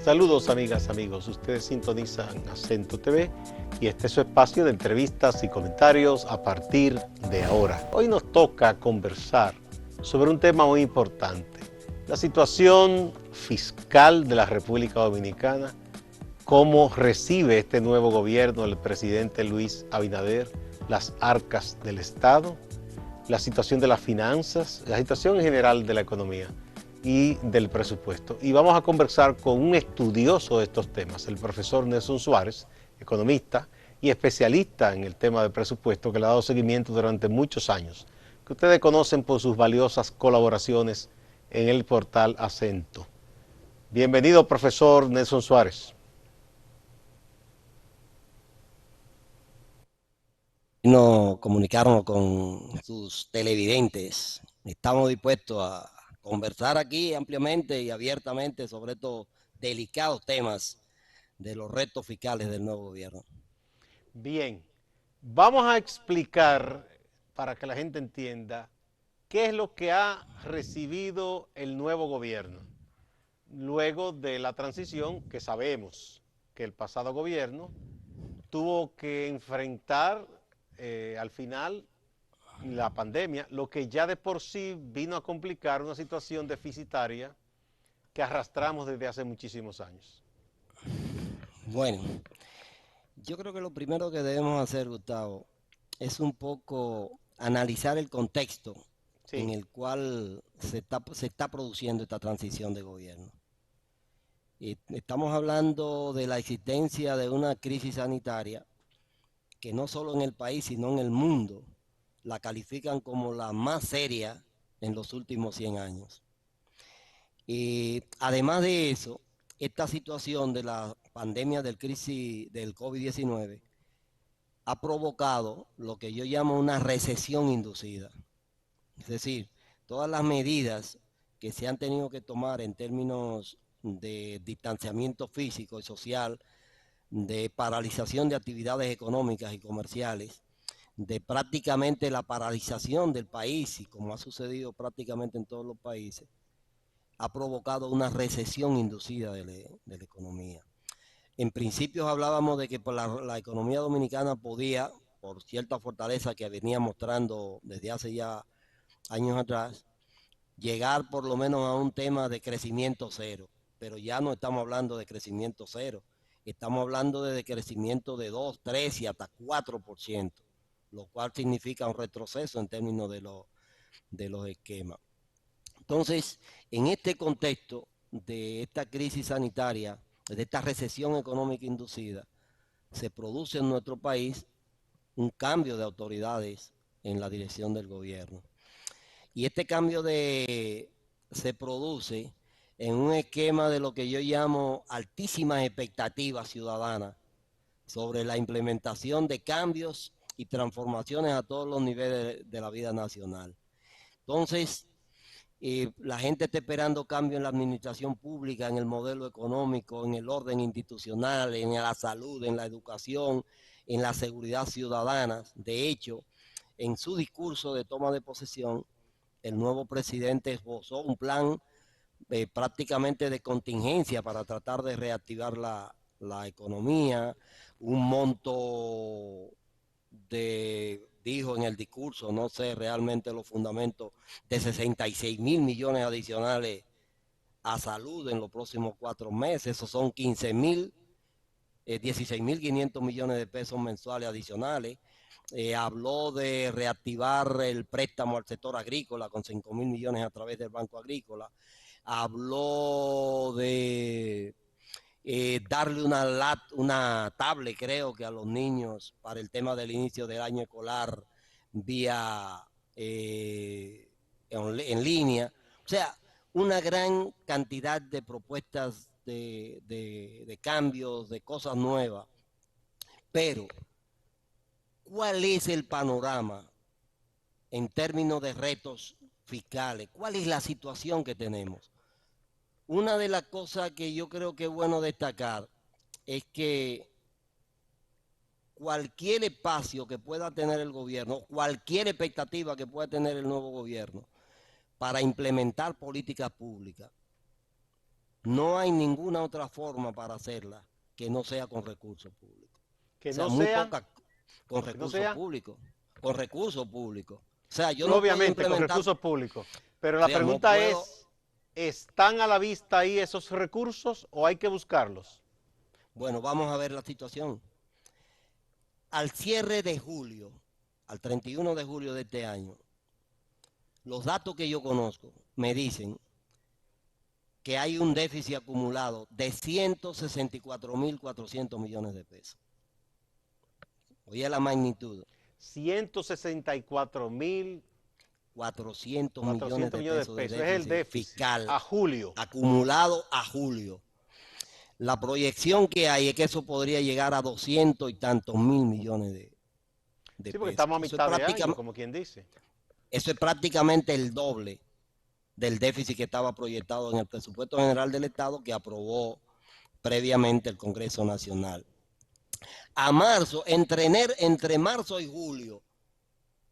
Saludos amigas, amigos, ustedes sintonizan Acento TV y este es su espacio de entrevistas y comentarios a partir de ahora. Hoy nos toca conversar sobre un tema muy importante, la situación fiscal de la República Dominicana, cómo recibe este nuevo gobierno el presidente Luis Abinader las arcas del Estado, la situación de las finanzas, la situación en general de la economía y del presupuesto. Y vamos a conversar con un estudioso de estos temas, el profesor Nelson Suárez, economista y especialista en el tema de presupuesto, que le ha dado seguimiento durante muchos años, que ustedes conocen por sus valiosas colaboraciones en el portal Acento. Bienvenido, profesor Nelson Suárez. No comunicarnos con sus televidentes. Estamos dispuestos a conversar aquí ampliamente y abiertamente sobre estos delicados temas de los retos fiscales del nuevo gobierno. Bien, vamos a explicar para que la gente entienda qué es lo que ha recibido el nuevo gobierno luego de la transición, que sabemos que el pasado gobierno tuvo que enfrentar al final la pandemia, lo que ya de por sí vino a complicar una situación deficitaria que arrastramos desde hace muchísimos años. Bueno, yo creo que lo primero que debemos hacer, Gustavo, es un poco analizar el contexto en Sí, el cual se está produciendo esta transición de gobierno. Y estamos hablando de la existencia de una crisis sanitaria que no solo en el país, sino en el mundo, la califican como la más seria en los últimos 100 años. Y además de eso, esta situación de la pandemia del crisis del COVID-19 ha provocado lo que yo llamo una recesión inducida. Es decir, todas las medidas que se han tenido que tomar en términos de distanciamiento físico y social, de paralización de actividades económicas y comerciales, de prácticamente la paralización del país, y como ha sucedido prácticamente en todos los países, ha provocado una recesión inducida de la economía. En principio hablábamos de que la economía dominicana podía, por cierta fortaleza que venía mostrando desde hace ya años atrás, llegar por lo menos a un tema de crecimiento cero. Pero ya no estamos hablando de crecimiento cero, estamos hablando de crecimiento de 2, 3 y hasta 4%, lo cual significa un retroceso en términos de los esquemas. Entonces, en este contexto de esta crisis sanitaria, de esta recesión económica inducida, se produce en nuestro país un cambio de autoridades en la dirección del gobierno. Y este se produce en un esquema de lo que yo llamo altísimas expectativas ciudadanas sobre la implementación de cambios y transformaciones a todos los niveles de la vida nacional. Entonces, la gente está esperando cambio en la administración pública, en el modelo económico, en el orden institucional, en la salud, en la educación, en la seguridad ciudadana. De hecho, en su discurso de toma de posesión, el nuevo presidente esbozó un plan prácticamente de contingencia para tratar de reactivar la economía, un monto dijo en el discurso, no sé realmente los fundamentos, de 66 mil millones adicionales a salud en los próximos 4 meses. Esos son 16.500 millones de pesos mensuales adicionales. Habló de reactivar el préstamo al sector agrícola con 5.000 millones a través del Banco Agrícola. Habló de darle una tablet, creo que a los niños para el tema del inicio del año escolar vía en línea. O sea, una gran cantidad de propuestas de cambios, de cosas nuevas. Pero, ¿cuál es el panorama en términos de retos fiscales? ¿Cuál es la situación que tenemos? Una de las cosas que yo creo que es bueno destacar es que cualquier espacio que pueda tener el gobierno, cualquier expectativa que pueda tener el nuevo gobierno para implementar políticas públicas, No hay ninguna otra forma para hacerla que no sea con recursos públicos. Que O sea, no muy sea, poca con que no recursos sea, públicos. Con recursos públicos. O sea, yo no, no puedo obviamente con implementar, recursos públicos. Pero o la sea, no pregunta puedo. es, ¿están a la vista ahí esos recursos o hay que buscarlos? Bueno, vamos a ver la situación. Al cierre de julio, al 31 de julio de este año, los datos que yo conozco me dicen que hay un déficit acumulado de 164.400 millones de pesos. Oye la magnitud, 164.400 400 millones de millones de pesos de pesos. Es el déficit déficit fiscal a julio. acumulado a julio. La proyección que hay es que eso podría llegar a 200 y tantos mil millones de Sí, porque pesos. estamos a mitad de año, como quien dice. Eso es prácticamente el doble del déficit que estaba proyectado en el presupuesto general del Estado que aprobó previamente el Congreso Nacional. A marzo, entre marzo y julio,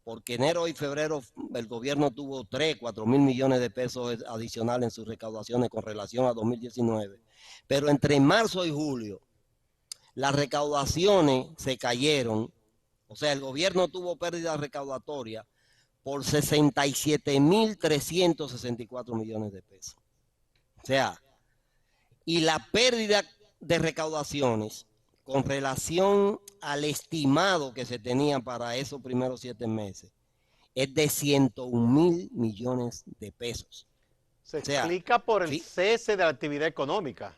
porque enero y febrero el gobierno tuvo 3, 4 mil millones de pesos adicionales en sus recaudaciones con relación a 2019. Pero entre marzo y julio, las recaudaciones se cayeron, o sea, el gobierno tuvo pérdidas recaudatorias por 67.364 millones de pesos. O sea, y la pérdida de recaudaciones con relación al estimado que se tenía para esos primeros 7 meses es de 101.000 millones de pesos. Se O sea, explica por el ¿sí? cese de la actividad económica.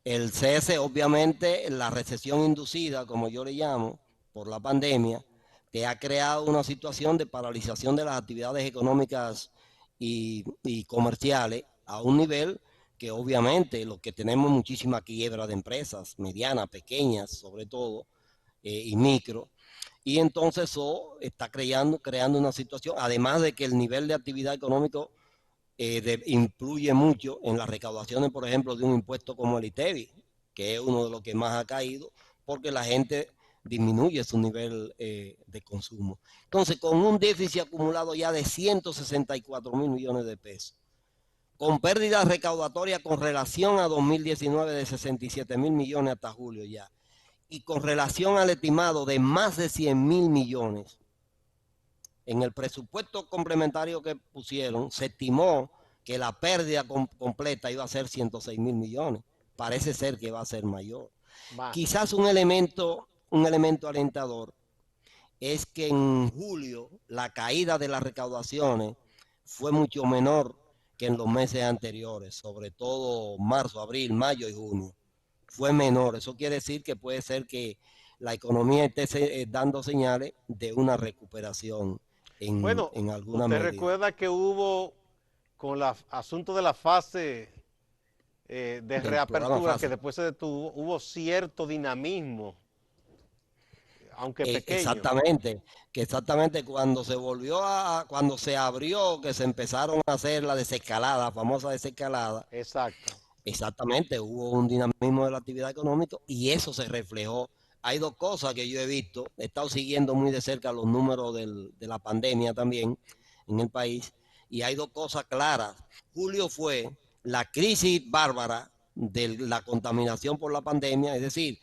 El cese, obviamente, la recesión inducida, como yo le llamo, por la pandemia, te ha creado una situación de paralización de las actividades económicas y comerciales a un nivel que obviamente los que tenemos muchísima quiebra de empresas, medianas, pequeñas, sobre todo, y micro, y entonces eso está creando una situación, además de que el nivel de actividad económico influye mucho en las recaudaciones, por ejemplo, de un impuesto como el ITEVI, que es uno de los que más ha caído, porque la gente disminuye su nivel de consumo. Entonces, con un déficit acumulado ya de 164.000 millones de pesos, con pérdidas recaudatorias con relación a 2019 de 67.000 millones hasta julio ya, y con relación al estimado de más de 100.000 millones, en el presupuesto complementario que pusieron, se estimó que la pérdida completa iba a ser 106.000 millones. Parece ser que va a ser mayor. Más. Quizás un elemento alentador es que en julio la caída de las recaudaciones fue mucho menor que en los meses anteriores, sobre todo marzo, abril, mayo y junio. Fue menor. Eso quiere decir que puede ser que la economía esté dando señales de una recuperación Bueno, en alguna usted medida. recuerda que hubo con el asunto de la fase de Del programa reapertura que FASE. después se detuvo, hubo cierto dinamismo, aunque pequeño. Exactamente cuando se abrió, que se empezaron a hacer la desescalada, famosa desescalada, Exacto. exactamente, hubo un dinamismo de la actividad económica y eso se reflejó. Hay dos cosas que yo he visto, he estado siguiendo muy de cerca los números de la pandemia también en el país, y hay dos cosas claras. Julio fue la crisis bárbara de la contaminación por la pandemia, es decir,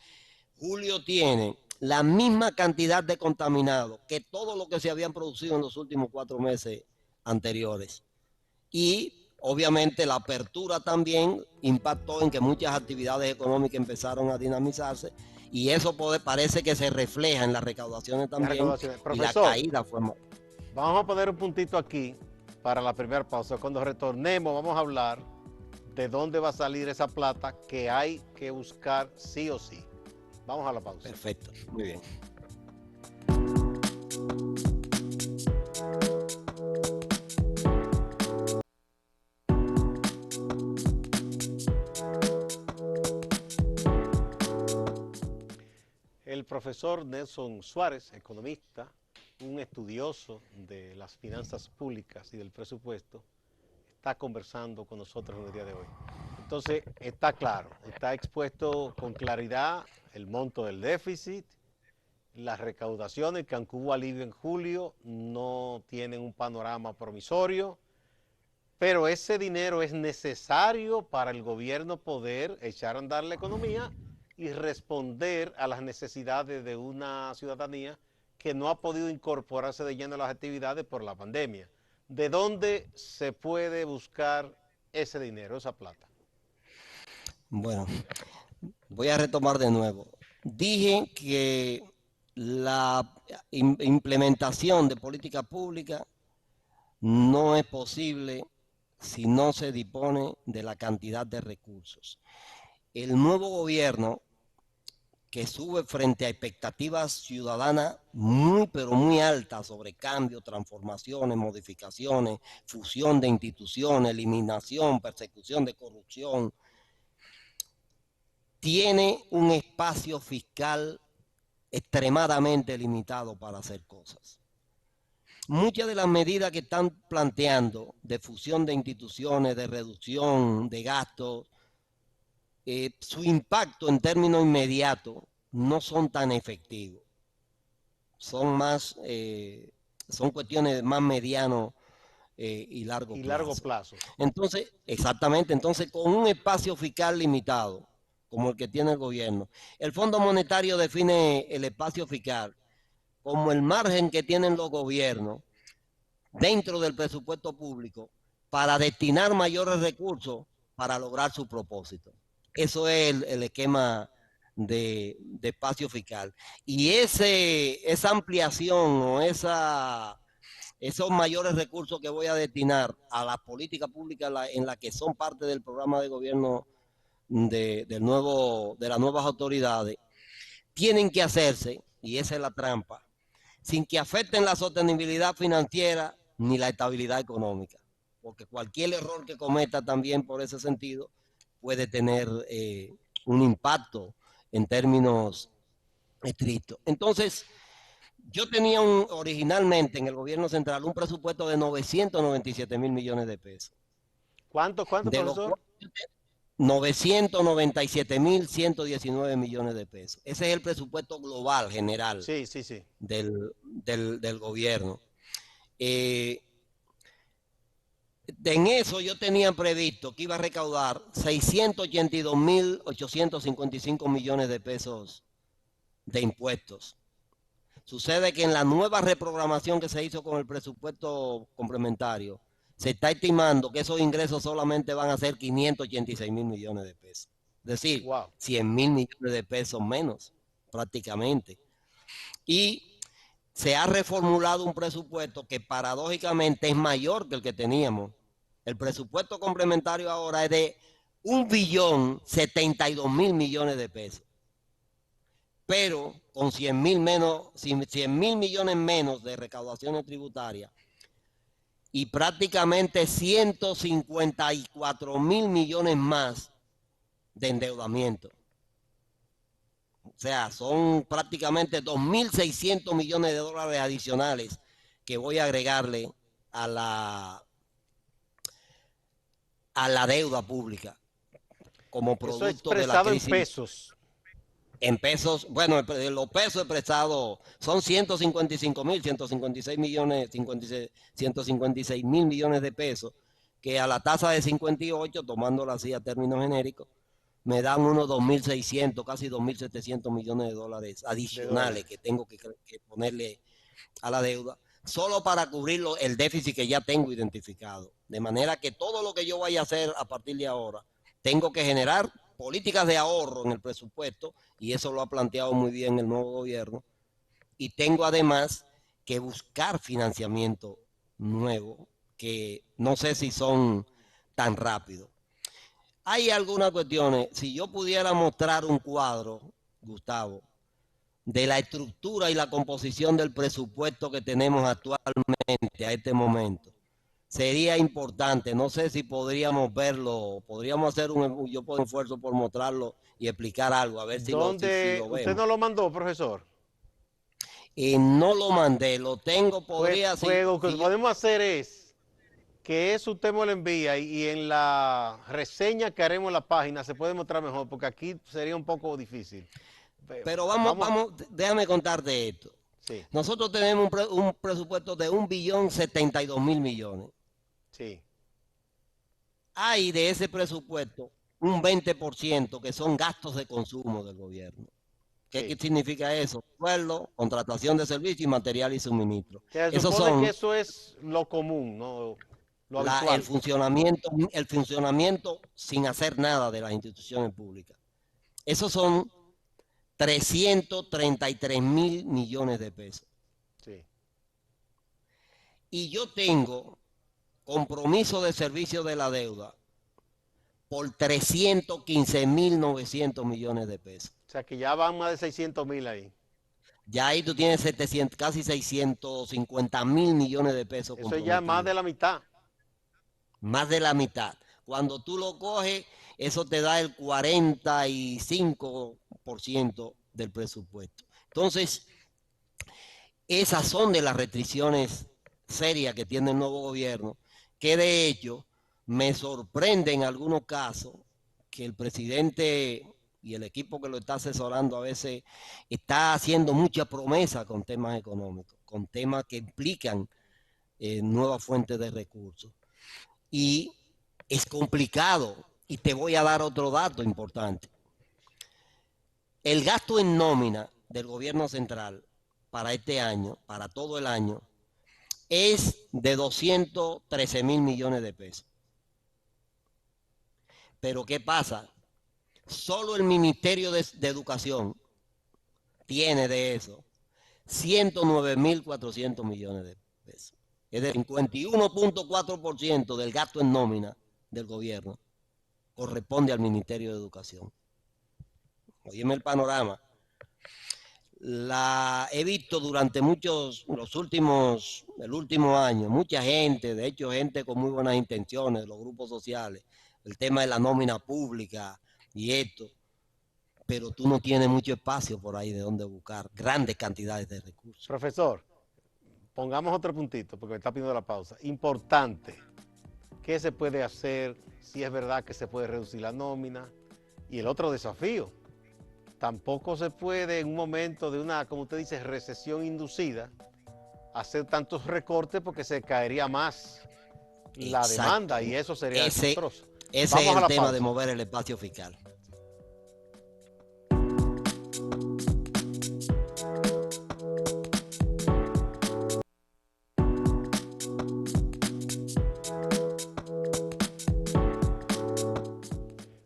julio tiene la misma cantidad de contaminados que todo lo que se habían producido en los últimos 4 meses anteriores. Y obviamente la apertura también impactó en que muchas actividades económicas empezaron a dinamizarse y eso parece que se refleja en las recaudaciones Las también recaudaciones. y la Profesor, caída fue más. vamos a poner un puntito aquí para la primera pausa. Cuando retornemos vamos a hablar de dónde va a salir esa plata que hay que buscar sí o sí. Vamos a la pausa. Perfecto, muy bien. El profesor Nelson Suárez, economista, un estudioso de las finanzas públicas y del presupuesto, está conversando con nosotros en el día de hoy. Entonces, está claro, está expuesto con claridad el monto del déficit, las recaudaciones, que hubo alivio en julio, no tienen un panorama promisorio, Pero ese dinero es necesario para el gobierno poder echar a andar la economía y responder a las necesidades de una ciudadanía que no ha podido incorporarse de lleno a las actividades por la pandemia. ¿De dónde se puede buscar ese dinero, esa plata? Bueno, voy a retomar de nuevo. Dije que la implementación de política pública no es posible si no se dispone de la cantidad de recursos. El nuevo gobierno, que sube frente a expectativas ciudadanas muy, pero muy altas sobre cambios, transformaciones, modificaciones, fusión de instituciones, eliminación, persecución de corrupción, tiene un espacio fiscal extremadamente limitado para hacer cosas. Muchas de las medidas que están planteando de fusión de instituciones, de reducción de gastos, su impacto en términos inmediatos no son tan efectivos. Son más, son cuestiones más mediano y largo plazo. Largo plazo. Entonces, exactamente, entonces con un espacio fiscal limitado, como el que tiene el gobierno, el Fondo Monetario define el espacio fiscal como el margen que tienen los gobiernos dentro del presupuesto público para destinar mayores recursos para lograr su propósito. Eso es el esquema de espacio fiscal. Y esa ampliación o esos mayores recursos que voy a destinar a las políticas públicas en la que son parte del programa de gobierno de las nuevas autoridades, tienen que hacerse, y esa es la trampa, sin que afecten la sostenibilidad financiera ni la estabilidad económica, porque cualquier error que cometa también por ese sentido puede tener un impacto en términos estrictos. Entonces, yo tenía originalmente en el gobierno central un presupuesto de 997 mil millones de pesos. ¿Cuánto, De profesor? 997.119 millones de pesos. Ese es el presupuesto global, general, sí, sí, sí. del gobierno. En eso yo tenía previsto que iba a recaudar 682.855 millones de pesos de impuestos. Sucede que en la nueva reprogramación que se hizo con el presupuesto complementario, se está estimando que esos ingresos solamente van a ser 586 mil millones de pesos. Es decir, Wow. 100 mil millones de pesos menos, prácticamente. Y se ha reformulado un presupuesto que paradójicamente es mayor que el que teníamos. El presupuesto complementario ahora es de 1.072.000 millones de pesos. Pero con 100 mil millones menos de recaudaciones tributarias y prácticamente 154 mil millones más de endeudamiento. O sea, son prácticamente 2.600 millones de dólares adicionales que voy a agregarle a la deuda pública como producto de la crisis. En pesos. En pesos, bueno, los pesos expresados son 156 millones, 156 mil millones de pesos, que a la tasa de 58, tomándola así a términos genéricos, me dan unos 2.600, casi 2.700 millones de dólares adicionales que tengo que ponerle a la deuda, solo para cubrir el déficit que ya tengo identificado. De manera que todo lo que yo vaya a hacer a partir de ahora, tengo que generar políticas de ahorro en el presupuesto, y eso lo ha planteado muy bien el nuevo gobierno, y tengo además que buscar financiamiento nuevo, que no sé si son tan rápidos. Hay algunas cuestiones, si yo pudiera mostrar un cuadro, Gustavo, de la estructura y la composición del presupuesto que tenemos actualmente a este momento, sería importante. No sé si podríamos verlo, podríamos hacer un esfuerzo por mostrarlo y explicar algo, a ver si lo vemos. ¿Usted no lo mandó, profesor? No lo mandé, lo tengo, podría... Pues lo que podemos hacer es que eso usted me lo envía y en la reseña que haremos en la página se puede mostrar mejor, porque aquí sería un poco difícil. Pero vamos, déjame contarte esto. Sí. Nosotros tenemos un presupuesto de 1.072.000 millones. Sí. hay de ese presupuesto un 20% que son gastos de consumo del gobierno. ¿Qué Sí. significa eso? Sueldo, contratación de servicios y material y suministro. Que se Esos supone que son eso es lo común, ¿no? Lo el habitual. funcionamiento sin hacer nada de las instituciones públicas. Esos son 333 mil millones de pesos. Sí. Y yo tengo compromiso de servicio de la deuda por 315.900 millones de pesos. O sea que ya van más de 600.000 ahí. Ya ahí tú tienes 700, casi 650.000 millones de pesos Eso es ya más comprometidos. de la mitad. Más de la mitad. Cuando tú lo coges, eso te da el 45% del presupuesto. Entonces, esas son de las restricciones serias que tiene el nuevo gobierno, que de hecho me sorprende en algunos casos que el presidente y el equipo que lo está asesorando a veces está haciendo mucha promesa con temas económicos, con temas que implican nuevas fuentes de recursos. Y es complicado. Y te voy a dar otro dato importante. El gasto en nómina del gobierno central para este año, para todo el año, es de 213 mil millones de pesos. Pero ¿qué pasa? Solo el Ministerio de Educación tiene de eso 109.400 millones de pesos. Es de 51.4% del gasto en nómina del gobierno corresponde al Ministerio de Educación. Óyeme el panorama. He visto durante el último año, mucha gente, de hecho gente con muy buenas intenciones, de los grupos sociales, el tema de la nómina pública y esto, pero tú no tienes mucho espacio por ahí de donde buscar grandes cantidades de recursos. Profesor, pongamos otro puntito porque me está pidiendo la pausa. Importante, ¿qué se puede hacer si es verdad que se puede reducir la nómina? Y el otro desafío, tampoco se puede en un momento de una, como usted dice, recesión inducida, hacer tantos recortes porque se caería más la Exacto. demanda y eso sería Ese desastroso. es Vamos a el la tema de pausa. mover el espacio fiscal.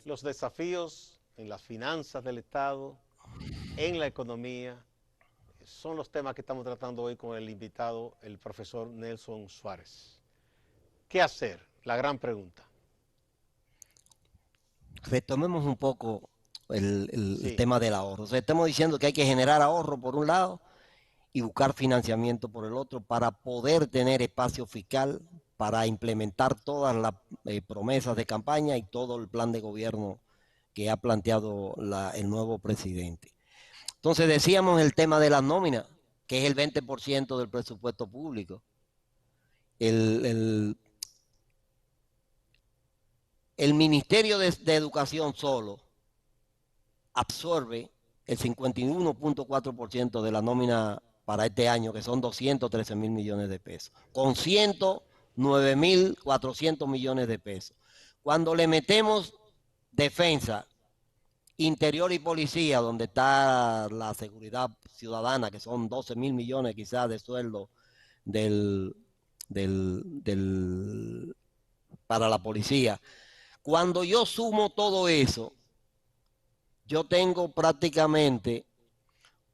Los desafíos en las finanzas del Estado, en la economía, son los temas que estamos tratando hoy con el invitado, el profesor Nelson Suárez. ¿Qué hacer? La gran pregunta. Retomemos un poco el Sí, tema del ahorro. O sea, estamos diciendo que hay que generar ahorro por un lado y buscar financiamiento por el otro para poder tener espacio fiscal para implementar todas las promesas de campaña y todo el plan de gobierno que ha planteado el nuevo presidente. Entonces decíamos el tema de las nóminas, que es el 20% del presupuesto público. El Ministerio de Educación solo absorbe el 51.4% de la nómina para este año, que son 213 mil millones de pesos, con 109.400 millones de pesos. Cuando le metemos defensa, interior y policía, donde está la seguridad ciudadana, que son 12 mil millones quizás de sueldo para la policía. Cuando yo sumo todo eso, yo tengo prácticamente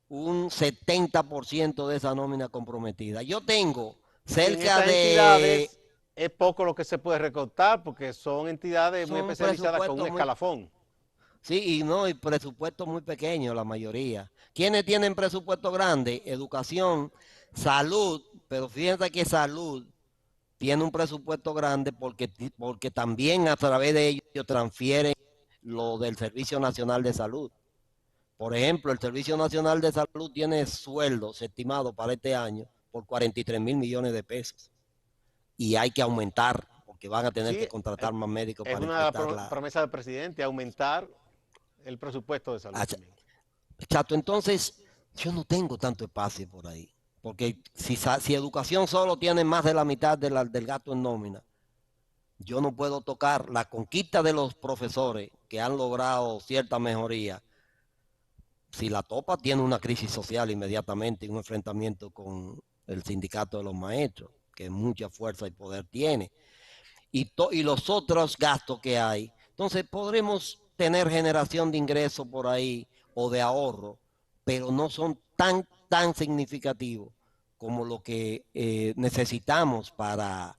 un 70% de esa nómina comprometida. Yo tengo y en cerca esas de... entidades es poco lo que se puede recortar porque son entidades muy Son especializadas con un presupuestos muy... escalafón. Sí, y no, y presupuestos muy pequeños la mayoría. ¿Quiénes tienen presupuesto grande? Educación, salud, pero fíjense que salud tiene un presupuesto grande porque también a través de ellos transfieren lo del Servicio Nacional de Salud. Por ejemplo, el Servicio Nacional de Salud tiene sueldos estimados para este año por 43 mil millones de pesos. Y hay que aumentar, porque van a tener Sí, que contratar más médicos es para una enfrentar la... promesa del presidente, aumentar el presupuesto de salud también. Exacto, entonces yo no tengo tanto espacio por ahí. Porque si educación solo tiene más de la mitad del gasto en nómina, Yo no puedo tocar la conquista de los profesores que han logrado cierta mejoría. Si la topa, tiene una crisis social inmediatamente y un enfrentamiento con el sindicato de los maestros, que mucha fuerza y poder tiene. Y los otros gastos que hay. Entonces podremos tener generación de ingresos por ahí o de ahorro, pero no son tan significativos como lo que necesitamos para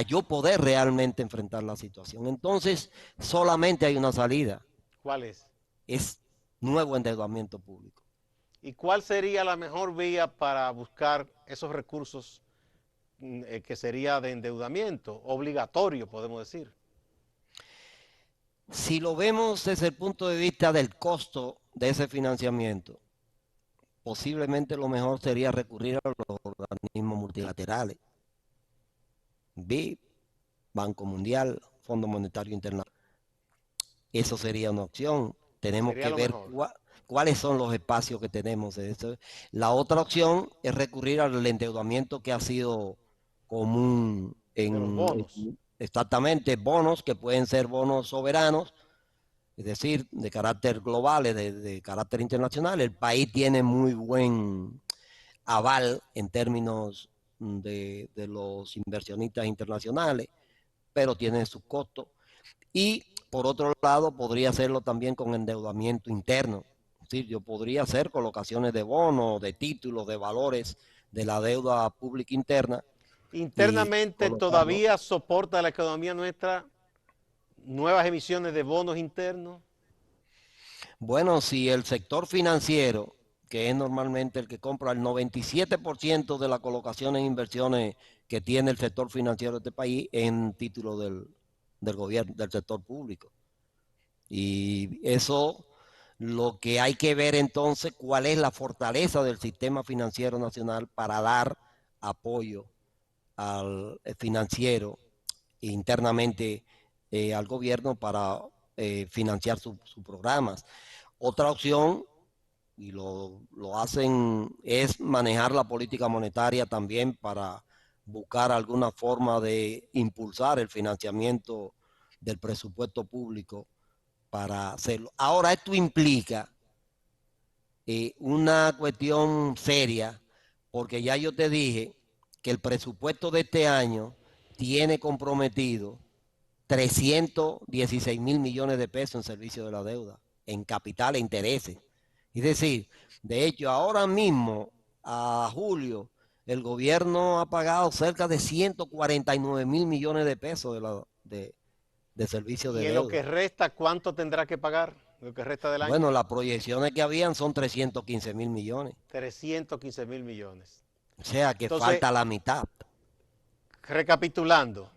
yo poder realmente enfrentar la situación. Entonces, solamente hay una salida, ¿Cuál es? es nuevo endeudamiento público. ¿Y cuál sería la mejor vía para buscar esos recursos que sería de endeudamiento? Obligatorio, podemos decir. Si lo vemos desde el punto de vista del costo de ese financiamiento, posiblemente lo mejor sería recurrir a los organismos multilaterales, BID, Banco Mundial, Fondo Monetario Internacional. Eso sería una opción. Tenemos Sería que lo ver mejor. cuáles son los espacios que tenemos de eso. La otra opción es recurrir al endeudamiento que ha sido común De los bonos. exactamente bonos que pueden ser bonos soberanos, es decir, de carácter global, de carácter internacional. El país tiene muy buen aval en términos de los inversionistas internacionales, pero tiene sus costos. Y por otro lado, podría hacerlo también con endeudamiento interno. Es decir, yo podría hacer colocaciones de bonos, de títulos, de valores de la deuda pública interna y Internamente colocarlo. todavía soporta la economía nuestra nuevas emisiones de bonos internos. Bueno, si el sector financiero, que es normalmente el que compra el 97% de las colocaciones e inversiones que tiene el sector financiero de este país en título del gobierno, del sector público. Y eso, lo que hay que ver entonces, cuál es la fortaleza del sistema financiero nacional para dar apoyo al financiero internamente al gobierno para financiar sus programas. Otra opción, y lo hacen, es manejar la política monetaria también para buscar alguna forma de impulsar el financiamiento del presupuesto público para hacerlo. Ahora, esto implica una cuestión seria, porque ya yo te dije que el presupuesto de este año tiene comprometido 316 mil millones de pesos en servicio de la deuda, en capital e intereses. Es decir, de hecho, ahora mismo, a julio, el gobierno ha pagado cerca de 149 mil millones de pesos de servicio de Y en lo que deuda. resta, ¿cuánto tendrá que pagar? Lo que resta del año, Bueno, las proyecciones que habían son 315 mil millones. 315 mil millones. O sea que Entonces, falta la mitad. recapitulando,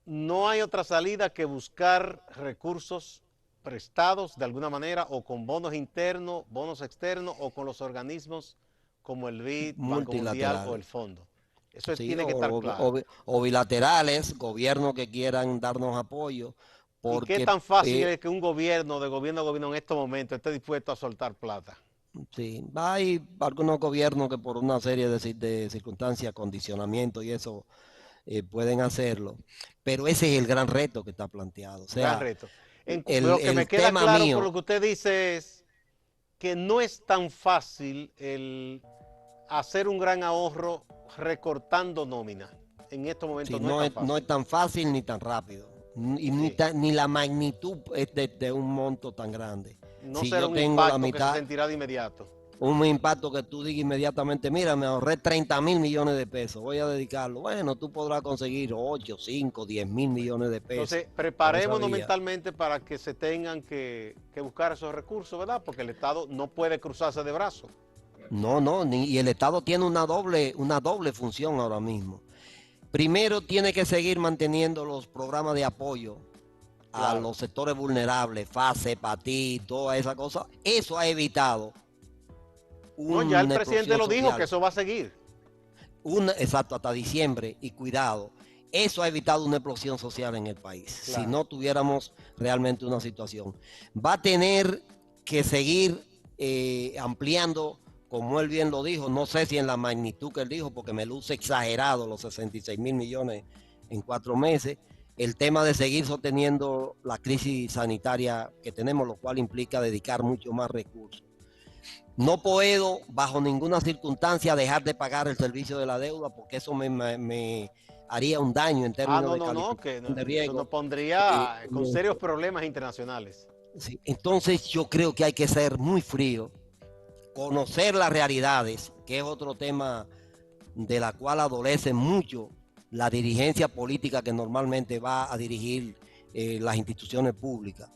no hay otra salida que buscar recursos prestados de alguna manera o con bonos internos, bonos externos o con los organismos como el BID, Banco Mundial o el Multilaterales. Fondo. Eso Sí, tiene que estar claro. o bilaterales, gobiernos que quieran darnos apoyo, ¿Y qué porque tan fácil es que un gobierno, de gobierno a gobierno en estos momentos, esté dispuesto a soltar plata? sí, hay algunos gobiernos que por una serie de circunstancias, condicionamiento y eso, pueden hacerlo, pero ese es el gran reto que está planteado. O Gran sea, reto. el, Lo que me el queda tema claro por mío, lo que usted dice es que no es tan fácil el hacer un gran ahorro recortando nómina. En estos sí, momentos no es no tan es, no es fácil. tan fácil ni tan rápido, y Sí. ni la magnitud es de un monto tan grande. No Si será yo un tengo la impacto que se mitad, sentirá de inmediato. un impacto que tú digas inmediatamente, mira, me ahorré 30 mil millones de pesos, voy a dedicarlo. Bueno, tú podrás conseguir 8, 5, 10 mil millones de pesos Entonces, por esa preparémonos vía. mentalmente para que se tengan que buscar esos recursos, ¿verdad? Porque el Estado no puede cruzarse de brazos. No, no, y el Estado tiene una doble función ahora mismo. Primero, tiene que seguir manteniendo los programas de apoyo a Claro. los sectores vulnerables, FASE, PATI, toda esa cosa. Eso ha evitado No, ya el una presidente explosión lo dijo, que social. eso va a seguir. Exacto, hasta diciembre, y cuidado, eso ha evitado una explosión social en el país, si Claro. no tuviéramos realmente una situación. Va a tener que seguir ampliando, como él bien lo dijo, no sé si en la magnitud que él dijo, porque me luce exagerado los 66 mil millones en 4 meses. El tema de seguir sosteniendo la crisis sanitaria que tenemos, lo cual implica dedicar mucho más recursos. No puedo, bajo ninguna circunstancia, dejar de pagar el servicio de la deuda, porque eso me haría un daño en términos de calificación de Eso riesgo. nos pondría con serios problemas internacionales. Sí, entonces yo creo que hay que ser muy frío, conocer las realidades, que es otro tema de la cual adolece mucho la dirigencia política que normalmente va a dirigir las instituciones públicas.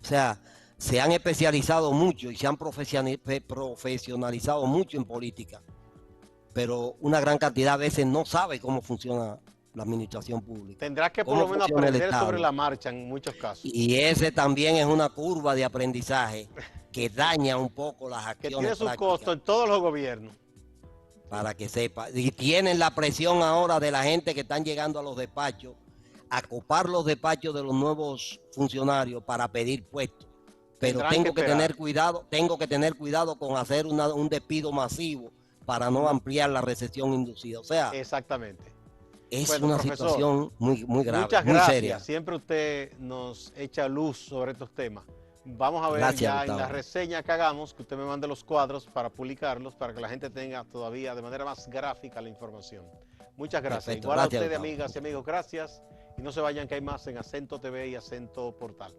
O sea, se han especializado mucho y se han profesionalizado mucho en política, pero una gran cantidad de veces no sabe cómo funciona la administración pública. Tendrás que por lo menos aprender sobre la marcha en muchos casos. Y ese también es una curva de aprendizaje que daña un poco las acciones que tiene su costo en todos los gobiernos. Para que sepa. Y tienen la presión ahora de la gente que están llegando a los despachos, a copar los despachos de los nuevos funcionarios para pedir puestos. Pero tengo que tener cuidado con hacer un despido masivo para no ampliar la recesión inducida. O sea, exactamente. Es una situación muy grave, muchas muy gracias. seria. Siempre usted nos echa luz sobre estos temas. Vamos a ver ya Gustavo, en la reseña que hagamos, que usted me mande los cuadros para publicarlos, para que la gente tenga todavía de manera más gráfica la información. Muchas gracias. Perfecto, igual gracias, a ustedes, Gustavo. amigas y amigos, gracias. Y no se vayan, que hay más en Acento TV y Acento Portal.